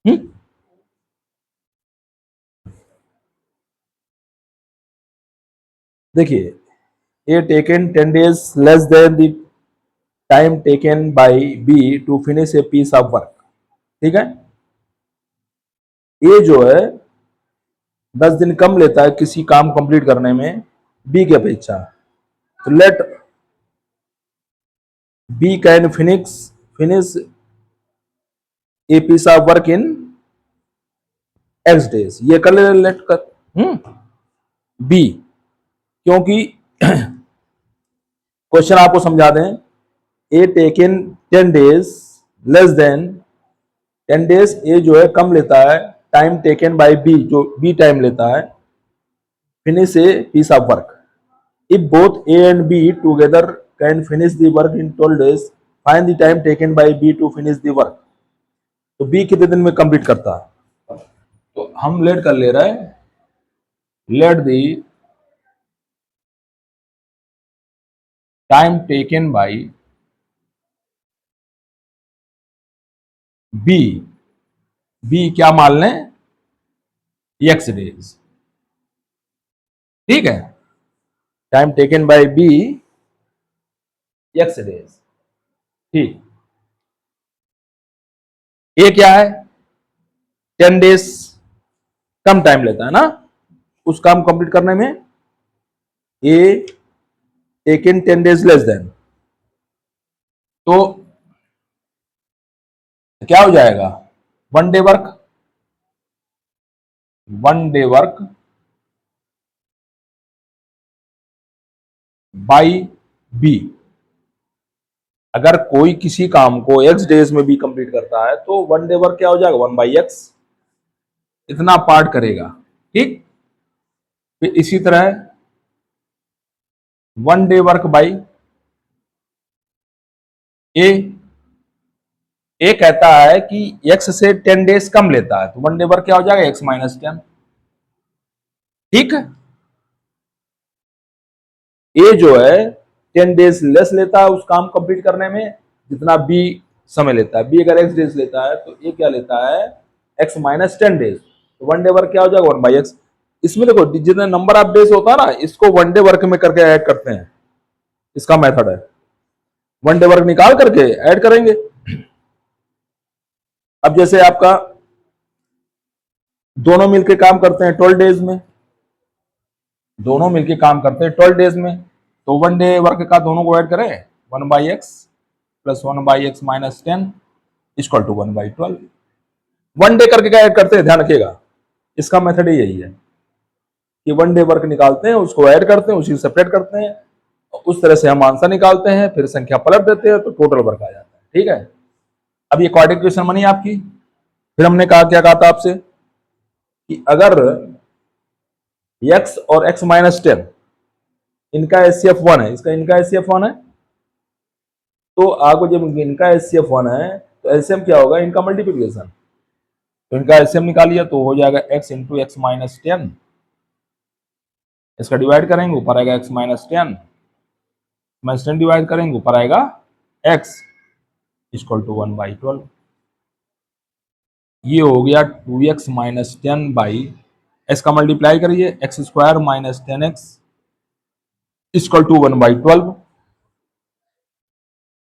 हम्म? देखिए, A taken 10 days less than the time taken by B to finish a piece of work. ठीक है, ए जो है 10 दिन कम लेता है किसी काम कंप्लीट करने में बी की अपेक्षा। तो let B can finish a piece of work in X days. ये कर ले, लेट कर बी, क्योंकि क्वेश्चन आपको समझा दें, A taken 10 days less than 10 days, A जो है कम लेता है टाइम टेकन बाय बी, जो बी टाइम लेता है finish a piece of work. If both A and B together can finish the work in 12 days, find the time taken by B to finish the work. तो B कितने दिन में complete करता है? तो हम लेट कर ले रहे हैं, let the time taken by B, B क्या मान लें, एक्स डेज। ठीक है, time taken by B X days. ठीक, ए क्या है, 10 days कम टाइम लेता है ना उस काम कंप्लीट करने में। A taken 10 days less than, तो क्या हो जाएगा, 1 day work, 1 day work by B. अगर कोई किसी काम को एक्स डेज में भी कंप्लीट करता है तो 1 day वर्क क्या हो जाएगा, 1/x, इतना पार्ट करेगा। ठीक, फिर इसी तरह 1 day वर्क बाई ए, ए कहता है कि x से 10 days कम लेता है, तो 1 day वर्क क्या हो जाएगा, x-10। ठीक है, ए जो है 10 days लेस लेता है उस काम कंप्लीट करने में जितना बी समय लेता है। बी अगर x डेज लेता है तो ए क्या लेता है, x-10 days। तो 1 day वर्क क्या हो जाएगा, 1/x। इसमें देखो जितना नंबर ऑफ डेज होता है ना, इसको 1 day वर्क में करके ऐड करते हैं, इसका मेथड है। 1 day वर्क निकाल करके ऐड करेंगे। अब जैसे आपका दोनों मिलके काम करते हैं 12 days में, दोनों मिलके काम करते हैं 12 days में, तो 1 day वर्क का दोनों को ऐड करें, 1/x plus 1/x-10 equal to 1/12। 1 day करके क्या ऐड करते हैं, ध्यान रखिएगा, इसका मेथड यही है कि 1 day वर्क निकालते हैं, उसको ऐड करते हैं, उसी सेपरेट करते हैं, उस तरह से हम आंसर निकालते हैं, फिर संख्या पलट देते हैं तो टोटल वर्क आ जाता है। ठीक है, अब ये क्वाड्रेटिक इक्वेशन बनी आपकी। फिर हमने कहा, क्या कहा था आपसे कि अगर x और x-10 इनका HCF 1 है, इसका इनका HCF 1 है, तो आपको जब इनका HCF 1 है तो एलसीएम क्या होगा, इनका मल्टीप्लीकेशन। तो इनका एलसीएम निकालिए तो हो जाएगा x इंटू x-10, इसका डिवाइड करेंगे ऊपर आएगा x-10, -10 डिवाइड करेंगे ऊपर आएगा x इक्वल टू 1/12। ये हो गया 2x-10 बाई x का मल्टीप्लाई करिए, x² - 10x equal to 1/12।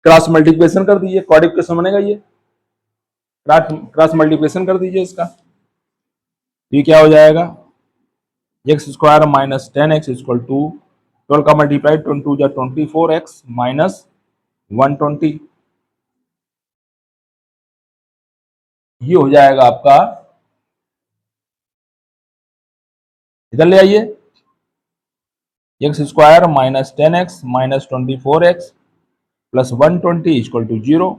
Cross multiplication कर दीजिए, क्वाड्रेटिक इक्वेशन बनेगा ये। क्रॉस मल्टीप्लिकेशन कर दीजिए इसका, ये क्या हो जाएगा, x² - 10x इक्वल टू 12 का मल्टीप्लाई 22 जा 24x माइनस 120। ये हो जाएगा आपका, इधर ले आइए, x² - 10x minus 24x plus 120 equal to 0।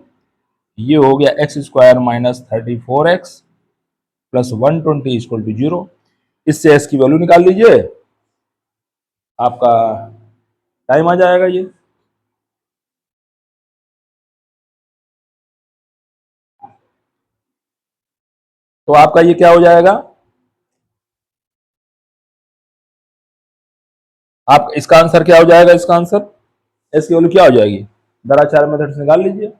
ये हो गया x² - 34x plus 120 equal to 0। इससे x की वैल्यू निकाल लीजिए, आपका टाइम आ जाएगा ये। तो आपका ये क्या हो जाएगा, आप इसका आंसर क्या हो जाएगा, इसका आंसर एस की वैल्यू क्या हो जाएगी, दरा चार मेथड से निकाल लीजिए।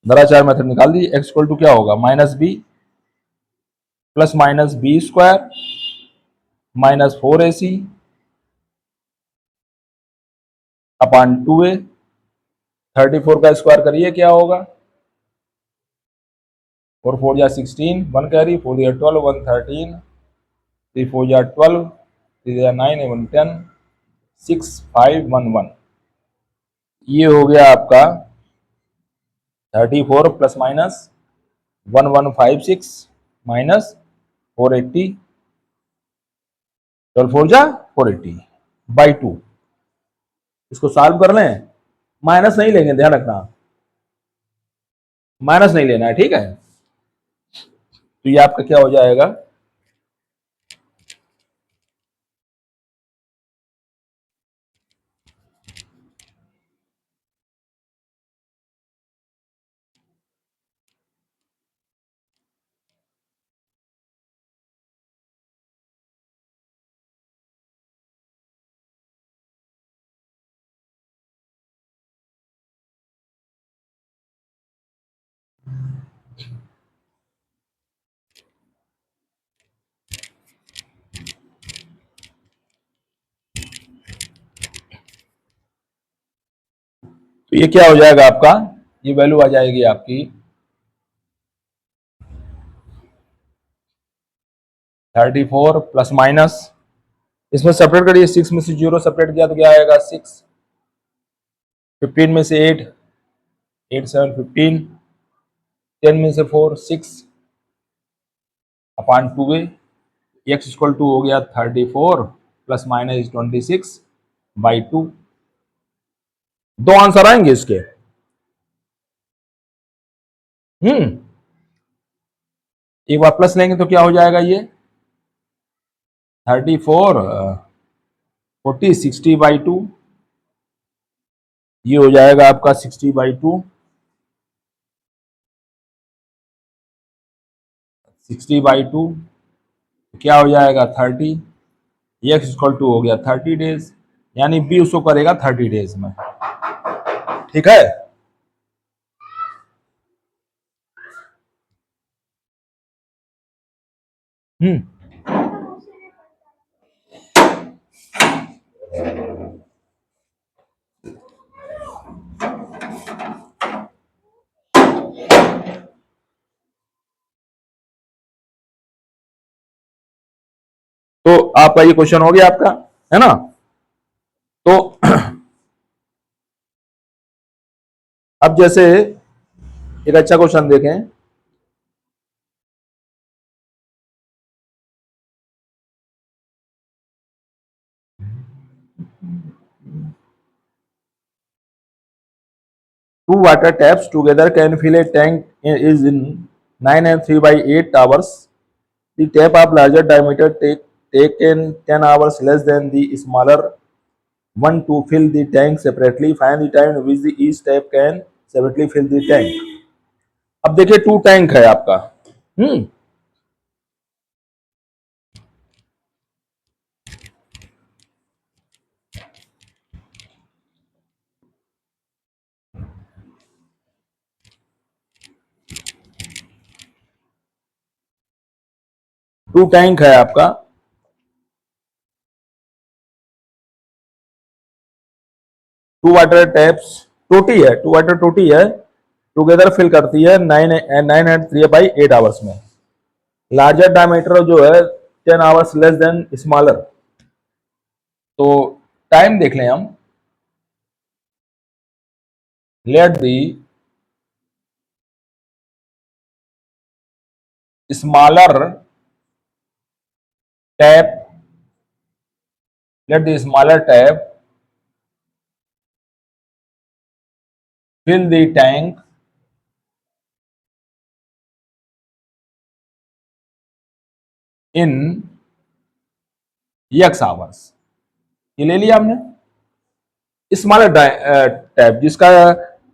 दराचार मेथड निकाल दी। एक्स इक्वल टू क्या होगा, minus B plus minus B square minus 4ac upon 2a। 34 का स्क्वायर करिए क्या होगा, 4 4 या 16, 1 कैरी, 4 या 12, 1 13, 3 4 या 12, 3 या 9, 1 10, 6 5 1 1। ये हो गया आपका 34 प्लस माइनस 1156 माइनस 480, 12 4 जा 480 बाई 2। इसको सॉल्व कर लें, माइनस नहीं लेंगे, ध्यान रखना माइनस नहीं लेना है, ठीक है। तो ये आपका क्या हो जाएगा, तो ये क्या हो जाएगा आपका, ये वैल्यू आ जाएगी आपकी 34 प्लस माइनस, इसमें सेपरेट करिए, 6 में से 0 सेपरेट किया तो क्या आएगा 6, 15 में से 8, 8 7 15, 10 में से 4 6 upon 2a। X equal to हो गया 34 प्लस माइनस 26 बाई 2। दो आंसर आएंगे इसके। एक बार प्लस लेंगे तो क्या हो जाएगा, ये 34 40 60 बाई 2, ये हो जाएगा आपका 60 बाई 2, 60 बाई 2 क्या हो जाएगा 30। एक्स इक्वल टू हो गया 30 डेज, यानी बी उसको करेगा 30 डेज में, ठीक है। हम्म तो आपका ये क्वेश्चन हो गया आपका, है ना। तो अब जैसे एक अच्छा क्वेश्चन देखें, two water taps together can fill a tank is in 9 and 3 by 8 hours. The tap of larger diameter taken 10 hours less than the smaller one to fill the tank separately. Find the time in which the each tap can separately fill the tank. अब देखिए 2 tank है आपका, हम्म 2 tank है आपका, 2 water taps, टोटी है, 2 water टोटी है, टुगेदर फिल करती है 9 एंड 3 बाई 8 आवर्स में। लार्जर डायमीटर जो है 10 आवर्स लेस देन स्मॉलर। तो टाइम देख लें हम, let the smaller tap, let the smaller tap fill the tank in x hours। ये ले लिया हमने, स्मॉलर टैप जिसका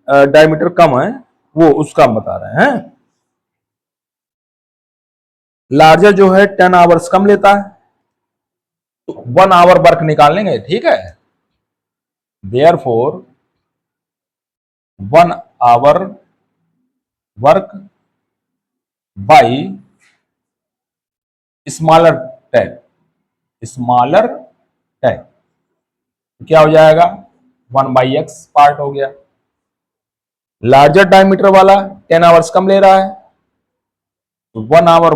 डायमीटर कम है वो उसका हम बता रहे हैं। लार्जर जो है 10 आवर्स कम लेता है, तो 1 आवर वर्क निकाल लेंगे, ठीक है। Therefore 1 hour work by smaller tap, smaller tap क्या हो जाएगा, 1/x पार्ट हो गया। लार्जर डायमीटर वाला 10 आवर्स कम ले रहा है, तो 1 hour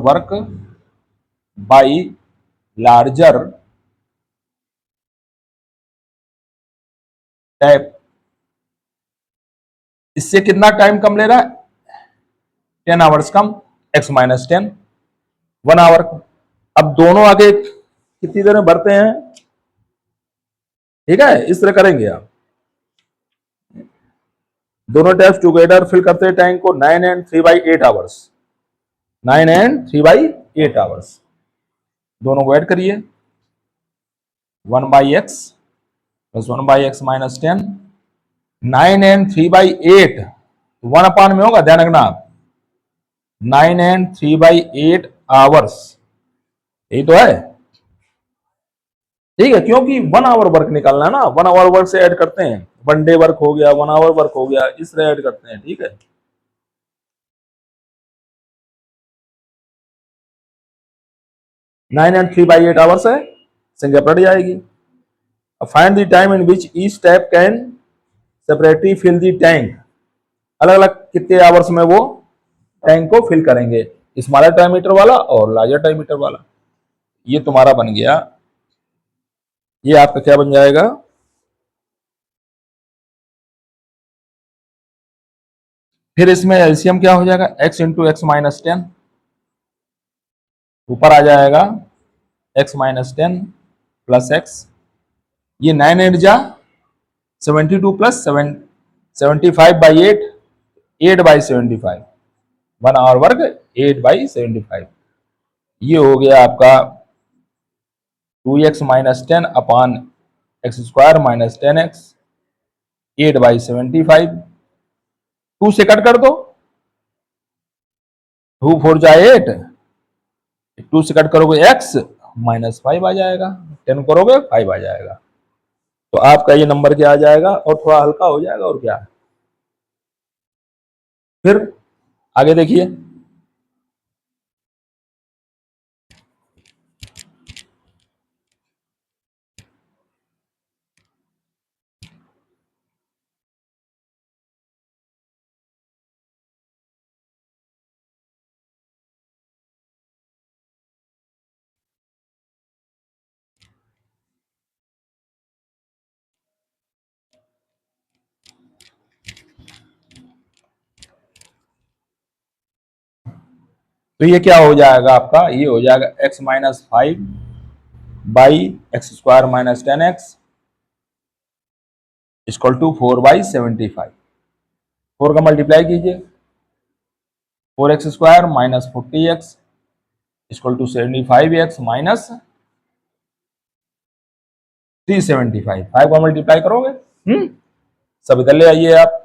work by larger tap, इससे कितना टाइम कम ले रहा है, 10 आवर्स कम, x-10 1 आवर। अब दोनों आगे कितनी देर में भरते हैं, ठीक है, इस तरह करेंगे आप। दोनों टैप्स टुगेदर फिल करते हैं टैंक को 9 एंड 3/8 आवर्स, 9 एंड 3/8 आवर्स। दोनों को ऐड करिए, 1/x प्लस 1/x-10, 9 एंड 3/8 1 में होगा, ध्यान रखना आप, 9 एंड 3/8 आवर्स, यही तो है, ठीक है, क्योंकि 1 आवर वर्क निकालना है ना, 1 आवर वर्क से ऐड करते हैं, 1 डे वर्क हो गया, 1 आवर वर्क हो गया, इस तरह ऐड करते हैं, ठीक है। 9 एंड 3/8 आवर्स है, संख्या पलट जाएगी। अब find the time in which each tap can separately fill the tank, अलग अलग कितने आवर्स में वो टैंक को फिल करेंगे, स्मॉलर डायमीटर वाला और लार्जर डायमीटर वाला। ये तुम्हारा बन गया, ये आपका क्या बन जाएगा, फिर इसमें एलसीएम क्या हो जाएगा, x × x-10, ऊपर आ जाएगा x-10 प्लस x, ये 9 8 जा 72 प्लस 75/8, 8/75, 1 आवर वर्क 8/75, ये हो गया आपका 2x-10 अपॉन x² - 10x, 8/75, 2 से कट कर दो, 2 4 जा 8, 2 से कट करोगे x-5 आ जाएगा, 10 करोगे 5 आ जाएगा, तो आपका ये नंबर क्या आ जाएगा, और थोड़ा हल्का हो जाएगा, और क्या है। फिर आगे देखिए, तो ये क्या हो जाएगा आपका, ये हो जाएगा x-5/x² - 10x इक्वल टू 4/75, 4 का मल्टीप्लाई कीजिए, 4x² - 40x equal to 75x minus 375, 5 का मल्टीप्लाई करोगे, सब इधर ले आइए आप,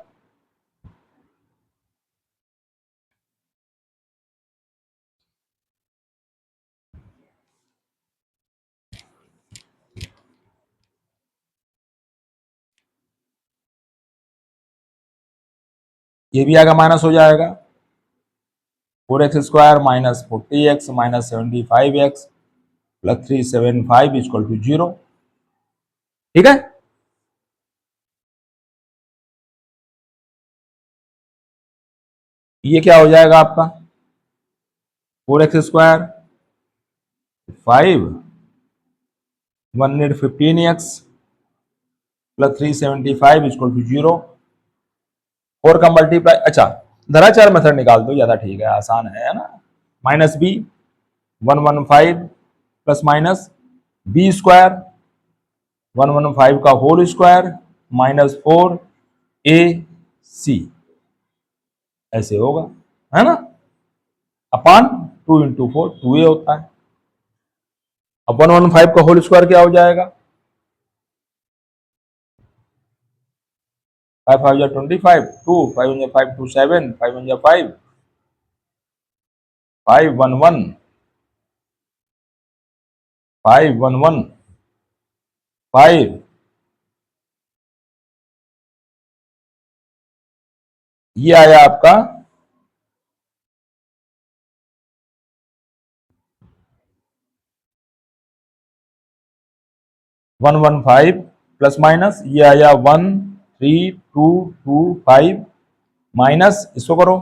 ये भी आगे माइनस हो जाएगा, 4x² - 40x - 75x plus 375 equal to 0, ठीक है। ये क्या हो जाएगा आपका, 4x² 5 115x plus 375 equal to 0, 4 का मल्टीप्लाई, अच्छा धराचार मेथड निकाल दो, ज्यादा ठीक है, आसान है ना, -b 115 प्लस माइनस b² 115 का होल स्क्वायर माइनस 4ac, ऐसे होगा, है ना, अपान 2 × 4 2a होता है। अब 115 का होल स्क्वायर क्या हो जाएगा, 5 5 25, 2 5 5 2 7, 5 1 5 5 1 1 5 1 1 5 ये आया आपका 115 प्लस माइनस, ये आया 13225 माइनस, इसको करो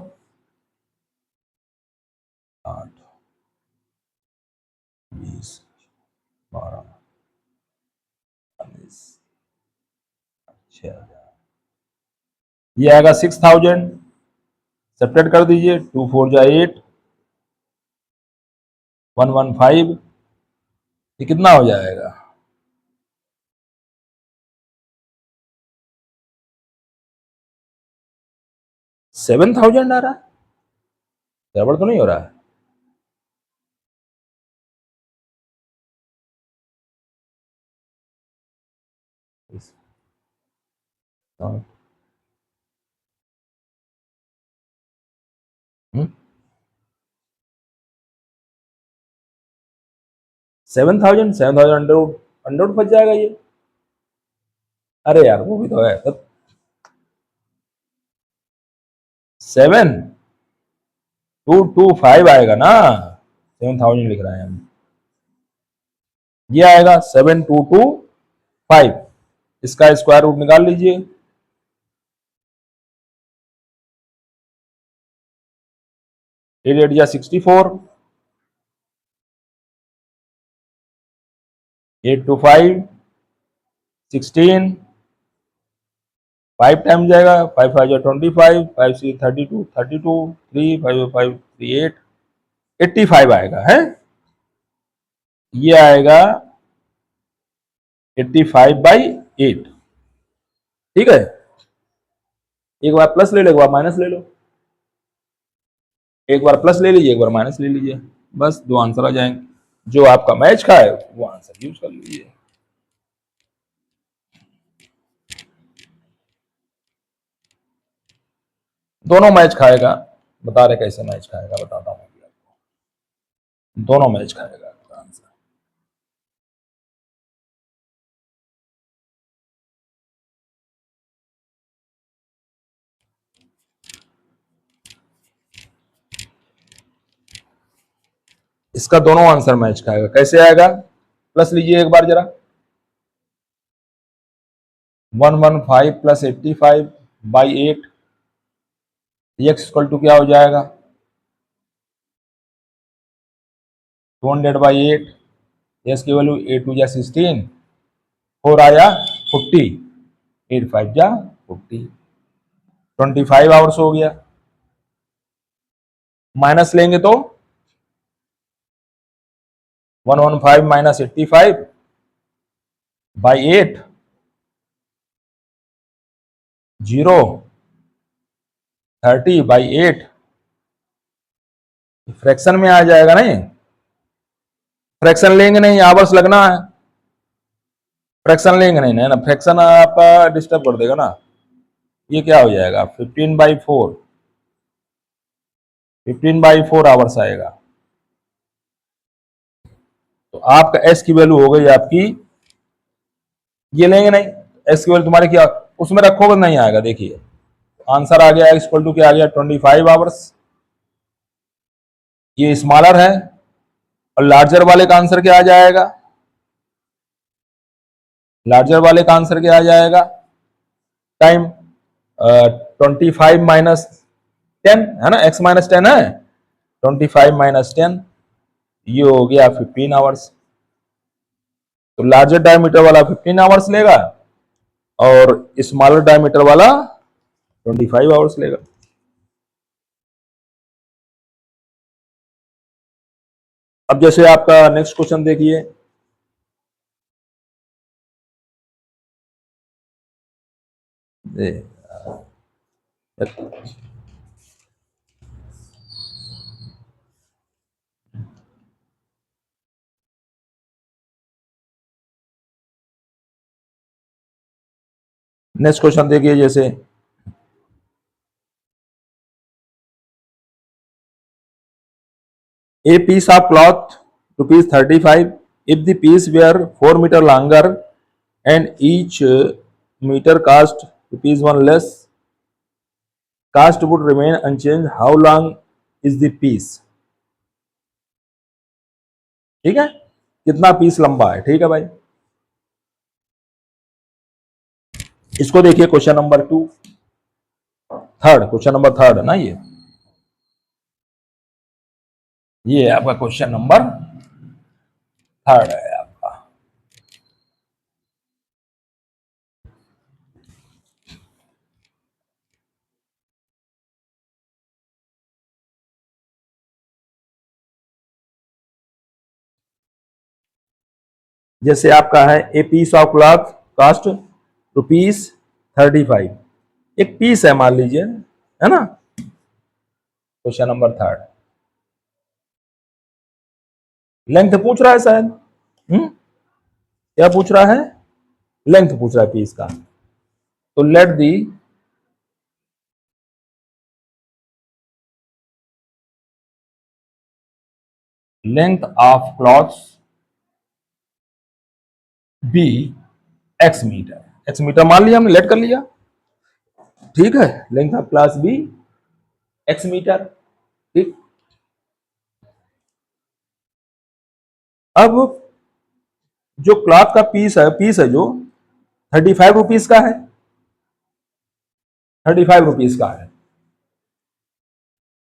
8 20 12 40 6000, ये आएगा 6000, सेपरेट कर दीजिए, 2 4 जा 8, 115, ये कितना हो जाएगा? 7000 आ रहा है, गड़बड़ तो नहीं हो रहा है? हाँ। 7000 अंडर अंडर फंस जाएगा ये। अरे यार वो भी तो है, तो 7225 आएगा ना, 7000 लिख रहे हैं हम, ये आएगा 7225, इसका स्क्वायर रूट निकाल लीजिए, 8 8 जा 64, 8 2 5 16, 5 टाइम जाएगा, 5 5 जा 25, 5 6 32 32, 3 5 5 3 8, 85 आएगा है, ये आएगा 85/8। ठीक है, एक बार प्लस ले लो, एक बार माइनस ले लो, एक बार प्लस ले लीजिए, एक बार माइनस ले लीजिए, बस दो आंसर आ जाएंगे, जो आपका मैच का है वो आंसर यूज कर लीजिए। दोनों मैच खाएगा, बता रहे कैसे मैच खाएगा, बताता हूँ आपको, दोनों मैच खाएगा आपका आंसर। इसका दोनों आंसर मैच खाएगा, कैसे आएगा? प्लस लीजिए एक बार जरा, 115 प्लस 85/8, एक्स इक्वल टू क्या हो जाएगा? 200/8, एक्स की वैल्यू 8 2 जा 16, 4 आया 40, 8 5 जा 40, 25 आवर्स हो गया। माइनस लेंगे तो 115 माइनस 85/8, 0 30/8, फ्रैक्शन में आ जाएगा नहीं, फ्रैक्शन लेंगे नहीं, आवर्स लगना है, फ्रैक्शन लेंगे नहीं ना, फ्रैक्शन आपका डिस्टर्ब कर देगा ना। ये क्या हो जाएगा? 15/4, 15/4 आवर्स आएगा। तो आपका एस की वैल्यू हो गई आपकी, ये लेंगे नहीं, एस की वैल्यू तुम्हारे क्या उसमें रखोगे नहीं आएगा, देखिए आंसर आ गया एक्स इक्वल टू क्या आ गया? 25 आवर्स। ये स्मॉलर है, और लार्जर वाले का आंसर क्या आ जाएगा? लार्जर वाले का आंसर क्या आ जाएगा? टाइम 25 माइनस 10 है ना, एक्स माइनस 10 है, 25 माइनस 10, ये हो गया 15 आवर्स। तो लार्जर डायमीटर वाला 15 आवर्स लेगा, और स्मॉलर डायमीटर वाला 25 आवर्स लेगा। अब जैसे आपका नेक्स्ट क्वेश्चन देखिए, नेक्स्ट क्वेश्चन देखिए, जैसे a piece of cloth rupees 35, if the piece were 4 meter longer and each meter cost rupees 1 less, cost would remain unchange, how long is the piece. ठीक है, कितना पीस लंबा है। ठीक है भाई, इसको देखिए question number 2, third, question number third है ना ये आपका क्वेश्चन नंबर थर्ड है आपका। जैसे आपका है a piece of cloth cost ₹35, एक पीस है मान लीजिए, है ना। क्वेश्चन नंबर थर्ड, लेंथ पूछ रहा है शायद। क्या पूछ रहा है? लेंथ पूछ रहा है पीस का। तो let the length of cloths be X metre. X metre मान लिया हमने, लेट कर लिया। ठीक है, length of cloth be X metre. ठीक, अब जो क्लॉथ का पीस है जो ₹35 का है, ₹35 का है।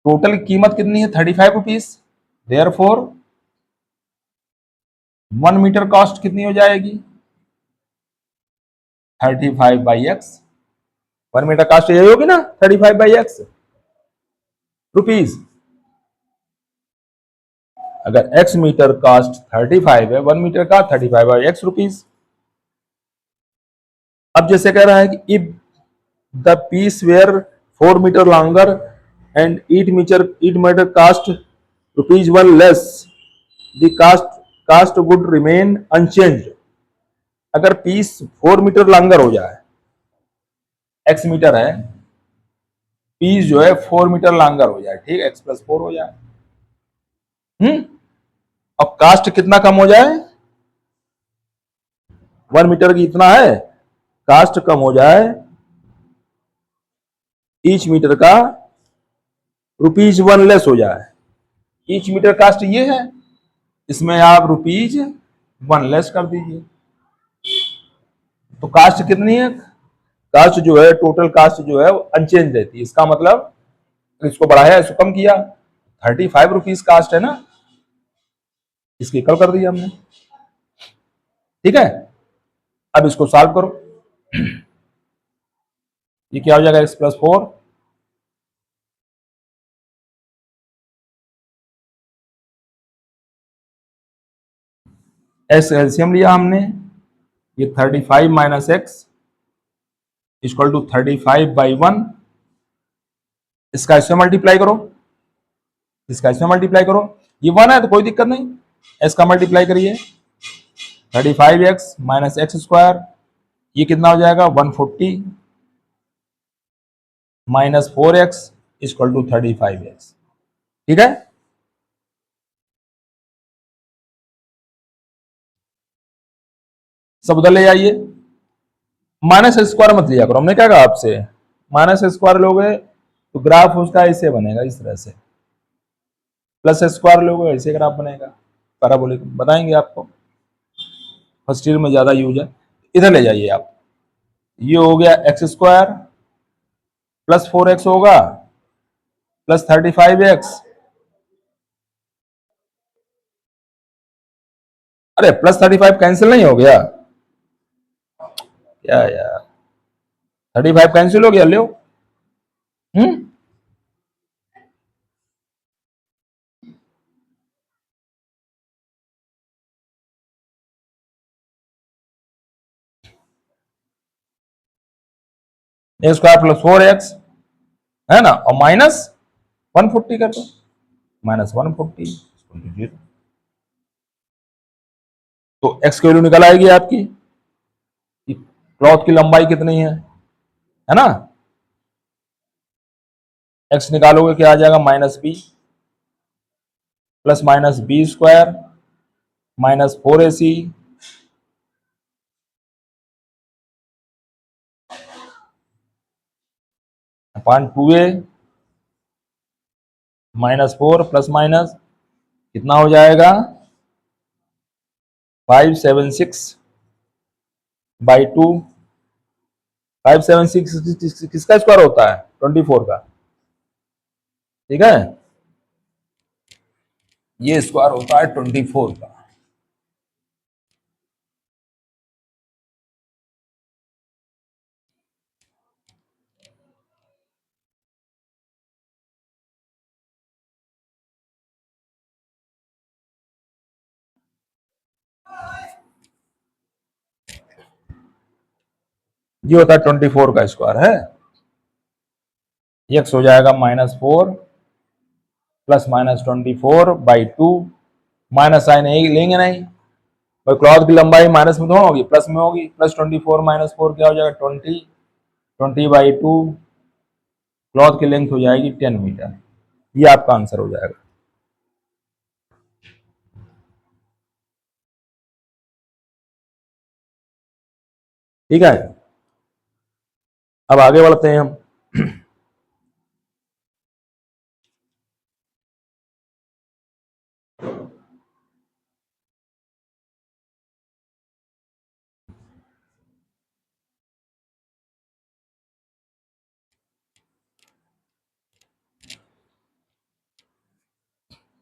टोटल कीमत कितनी है? ₹35। देयर फोर 1 मीटर कॉस्ट कितनी हो जाएगी? 35/x। 1 मीटर कॉस्ट यही होगी ना, 35/x रुपीज। अगर x मीटर कॉस्ट 35 है, 1 मीटर का 35/x रुपीज। अब जैसे कह रहा है कि if the piece were 4 metre longer and each metre cost ₹1 less, the cost would remain unchange. अगर पीस 4 मीटर लॉन्गर हो जाए, एक्स मीटर है, पीस जो है 4 मीटर लॉन्गर हो जाए, ठीक, x+4 हो जाए। अब कास्ट कितना कम हो जाए? 1 मीटर की इतना है, कास्ट कम हो जाए ईच मीटर का ₹1 लेस हो जाए। ईच मीटर कास्ट ये है, इसमें आप ₹1 लेस कर दीजिए। तो कास्ट कितनी है? कास्ट जो है, टोटल कास्ट जो है अनचेंज रहती है। इसका मतलब इसको बढ़ाया, इसको कम किया, ₹35 कास्ट है ना, इसकी कल कर दिया हमने। ठीक है, अब इसको सॉल्व करो। ये क्या हो जाएगा? x+4, एस एलसीएम लिया हमने, ये 35 माइनस एक्स इक्वल टू 35/1। इसका इससे मल्टीप्लाई करो, इसका इससे मल्टीप्लाई करो। ये 1 है तो कोई दिक्कत नहीं, एस का मल्टीप्लाई करिए, 35x - x², ये कितना हो जाएगा? 140 - 4x इक्वल टू 35x। ठीक है, सब उधर ले जाइए। माइनस स्क्वायर मत लिया करो, हमने क्या कहा आपसे, माइनस स्क्वायर लोगे तो ग्राफ उसका ऐसे बनेगा, इस तरह से। प्लस स्क्वायर लोगे ऐसे ग्राफ बनेगा, पैराबोलिक बताएंगे आपको, फर्स्ट ईयर में ज्यादा यूज है। इधर ले जाइए आप, ये हो गया x² प्लस 4x होगा प्लस 35x। अरे प्लस 35 कैंसिल नहीं हो गया क्या यार? 35 कैंसिल हो गया, लो। हम्म, A² प्लस 4x है ना, और माइनस 140 कर दो, -140 0। तो x की वैल्यू निकल आएगी आपकी, क्लॉथ की लंबाई कितनी है ना। x निकालोगे क्या आ जाएगा? -b प्लस -b² -4ac अपान 2a -4 प्लस माइनस कितना हो जाएगा 576/2। 576 किसका स्क्वायर होता है 24 का, ठीक है, ये स्क्वायर होता है 24 का। ये होता है 24 का स्क्वायर है। एक्स हो जाएगा -4 प्लस माइनस 24/2। माइनस साइन लेंगे नहीं, भाई क्लॉथ की लंबाई माइनस में थोड़ा होगी, प्लस में होगी। +24 -4 क्या हो जाएगा 20, 20/2। क्लॉथ की लेंथ हो जाएगी 10 मीटर। ये आपका आंसर हो जाएगा। ठीक है, अब आगे बढ़ते हैं हम।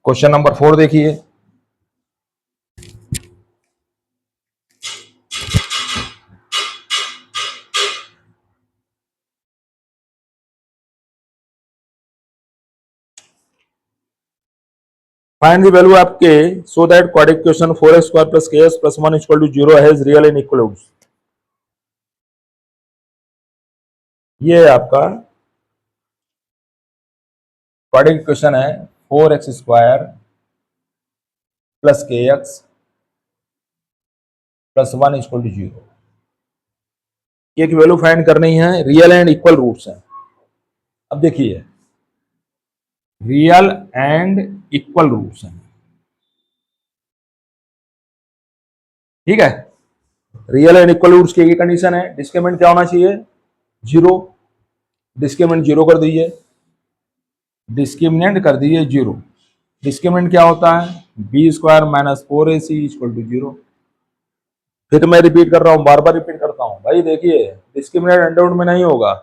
क्वेश्चन नंबर 4 देखिए। फाइंड द वैल्यू आपके so that quadratic equation 4x² + kx + 1 = 0 has real and equal roots. ये आपका क्वाड्रेटिक इक्वेशन है 4x² + kx + 1 = 0। एक वैल्यू फाइंड करनी है, रियल एंड इक्वल रूट्स है। अब देखिए रियल एंड इक्वल रूट्स हैं, ठीक है। रियल एंड इक्वल रूट्स की एक कंडीशन है, डिस्क्रिमिनेंट क्या होना चाहिए 0। डिस्क्रिमिनेंट 0 कर दीजिए, डिस्क्रिमिनेंट कर दीजिए 0। डिस्क्रिमिनेंट क्या होता है b² - 4ac = 0। फिर मैं रिपीट कर रहा हूं, बार बार रिपीट करता हूं भाई। देखिए डिस्क्रिमिनेंट अंडर रूट में नहीं होगा,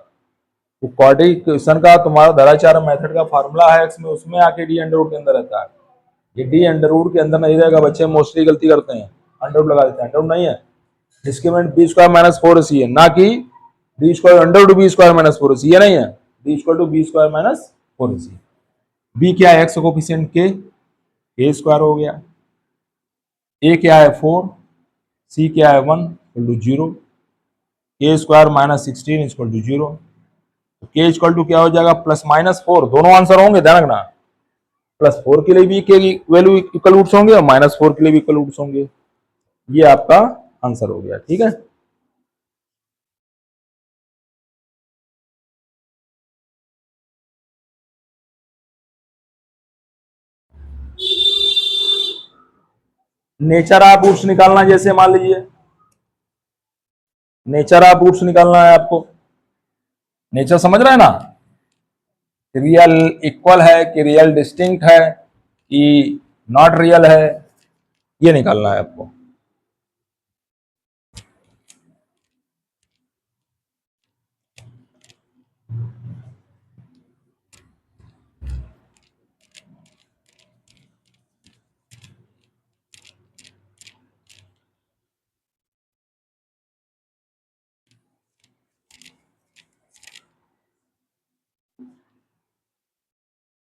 तो क्वाड्रेटिक इक्वेशन का तुम्हारा धराचार मेथड का फार्मूला है एक्स में, उसमें आके डी अंडर रूट के अंदर रहता है। ये डी अंडर रूट के अंदर नहीं रहेगा, बच्चे मोस्टली गलती करते हैं, अंडर रूट लगा देते हैं। अंडर रूट नहीं है, डिस्क्रिमिनेंट b² - 4ac है, ना कि d² under root b² - 4ac, ये नहीं है। d = b² - 4ac। b क्या है एक्स कोफिशिएंट के, a² हो गया, a क्या है 4, c क्या है 1 = 0, k² - 16 = 0। k = क्या हो जाएगा +-4, दोनों आंसर होंगे, ध्यान रखना। +4 के लिए भी के वैल्यू इक्वल रूट्स होंगे और -4 के लिए भी इक्वल रूट्स होंगे। ये आपका आंसर हो गया, ठीक है। नेचर ऑफ रूट्स निकालना, जैसे मान लीजिए नेचर ऑफ रूट्स निकालना है आपको। नेचर समझ रहे हैं ना, रियल इक्वल है कि रियल डिस्टिंक्ट है कि नॉट रियल है, ये निकालना है आपको।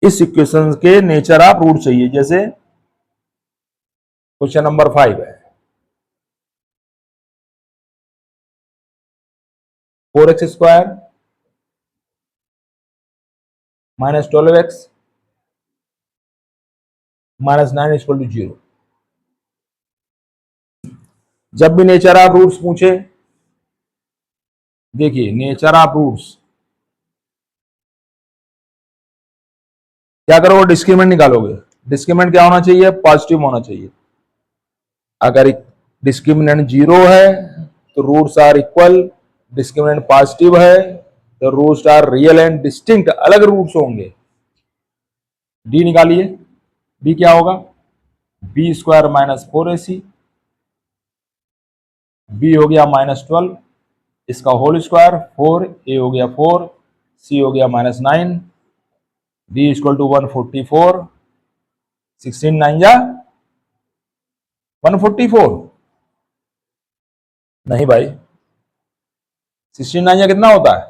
इस इक्वेशन के नेचर ऑफ रूट चाहिए, जैसे क्वेश्चन नंबर 5 है 4x² - 12x - 9 = 0। जब भी नेचर ऑफ रूट्स पूछे, देखिए नेचर ऑफ रूट्स क्या करोगे, डिस्क्रिमिनेंट निकालोगे। डिस्क्रिमिनेंट क्या होना चाहिए, पॉजिटिव होना चाहिए। अगर डिस्क्रिमिनेंट 0 है तो roots are equal, discriminant positive है the roots are real and distinct, अलग रूट्स होंगे। डी निकालिए, डी क्या होगा, B square minus 4ac, B हो गया -12, इसका होल स्क्वायर 4, ए हो गया 4, सी हो गया -9, डी इक्वल टू 144, 16 9 या 144, नहीं भाई 16 9 या कितना होता है,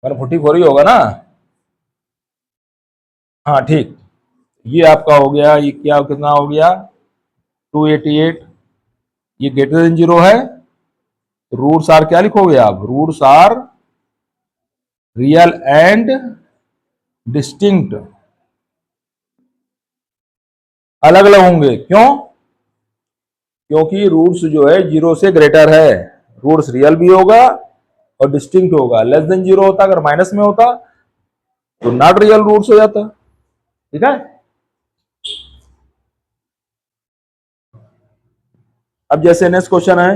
144 ही होगा ना। हाँ ठीक, ये आपका हो गया, ये क्या कितना हो गया 288, ये ग्रेटर देन 0 है। रूट्स आर क्या लिखोगे आप, roots are real and distinct, अलग अलग होंगे। क्यों, क्योंकि रूट्स जो है 0 से ग्रेटर है, रूट्स रियल भी होगा और डिस्टिंक्ट होगा। लेस देन 0 होता, अगर माइनस में होता तो नॉट रियल रूट्स हो जाता। ठीक है, अब जैसे नेक्स्ट क्वेश्चन है,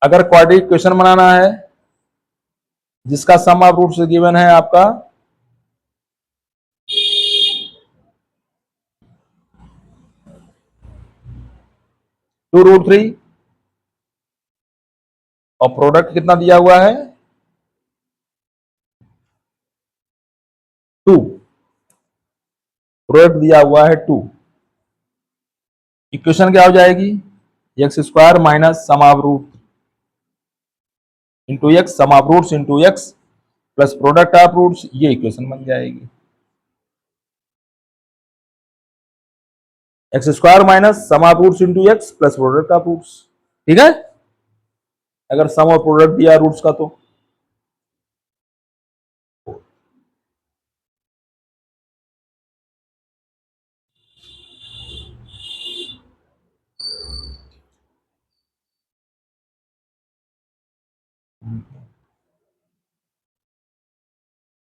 अगर क्वाड्रेटिक इक्वेशन बनाना है जिसका सम ऑफ रूट्स गिवन है आपका 2√3 और प्रोडक्ट कितना दिया हुआ है 2, प्रोडक्ट दिया हुआ है 2, इक्वेशन क्या हो जाएगी, X square minus sum of root into X, sum of roots into X plus product of roots, ये इक्वेशन बन जाएगी। X square minus sum of roots into X plus product of roots. ठीक है, अगर सम और प्रोडक्ट दिया roots का तो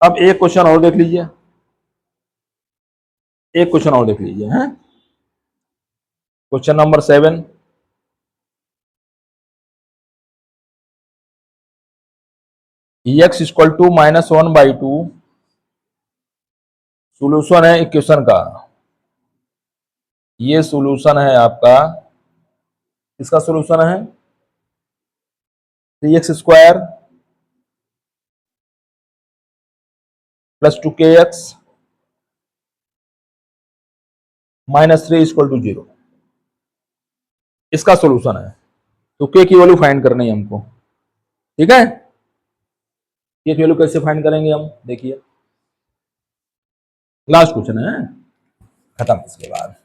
अब एक क्वेश्चन और देख लीजिए, एक क्वेश्चन और देख लीजिए हैं, question number 7, X equal to -1/2, solution है इक्वेशन का, ये सोल्यूशन है आपका, इसका सोल्यूशन है 3x² plus 2kx -3 equal to 0, इसका सोल्यूशन है। तो k की वैल्यू फाइंड करनी है हमको। ठीक है, k की वैल्यू कैसे फाइंड करेंगे हम, देखिए लास्ट क्वेश्चन है, खत्म इसके बाद।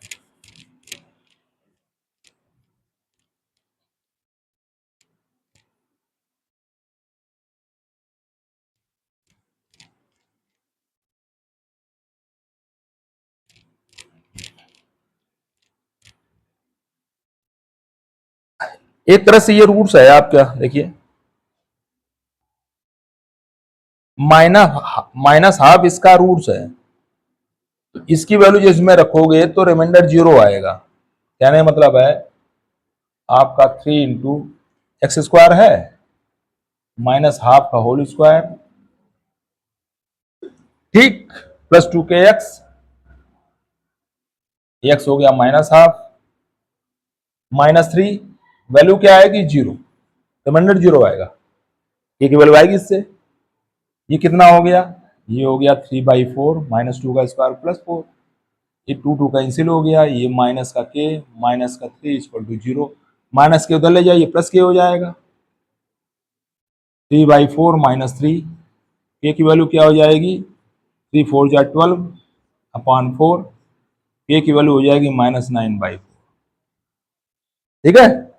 एक तरह से ये रूट्स है आपका, देखिए माइनस हाफ इसका रूट्स है, तो इसकी वैल्यू जिसमें रखोगे तो रिमाइंडर 0 आएगा। कहने मतलब है आपका 3 इंटू एक्स स्क्वायर है माइनस हाफ का होल स्क्वायर, ठीक, प्लस 2kx, एक्स हो गया माइनस हाफ, -3, वैल्यू क्या आएगी 0, रिमाइंडर 0 आएगा, ये की वैल्यू आएगी इससे, ये कितना हो गया, ये हो गया 3/4 -2 का स्क्वायर प्लस 4, ये 2 कैंसिल हो गया, ये माइनस का k माइनस का 3 इक्वल टू 0, माइनस के उधर ले जाइए प्लस k हो जाएगा, 3/4 -3, k की वैल्यू क्या हो जाएगी 3 4 जा 12 अपॉन 4, k की वैल्यू हो जाएगी -9/4। ठीक है।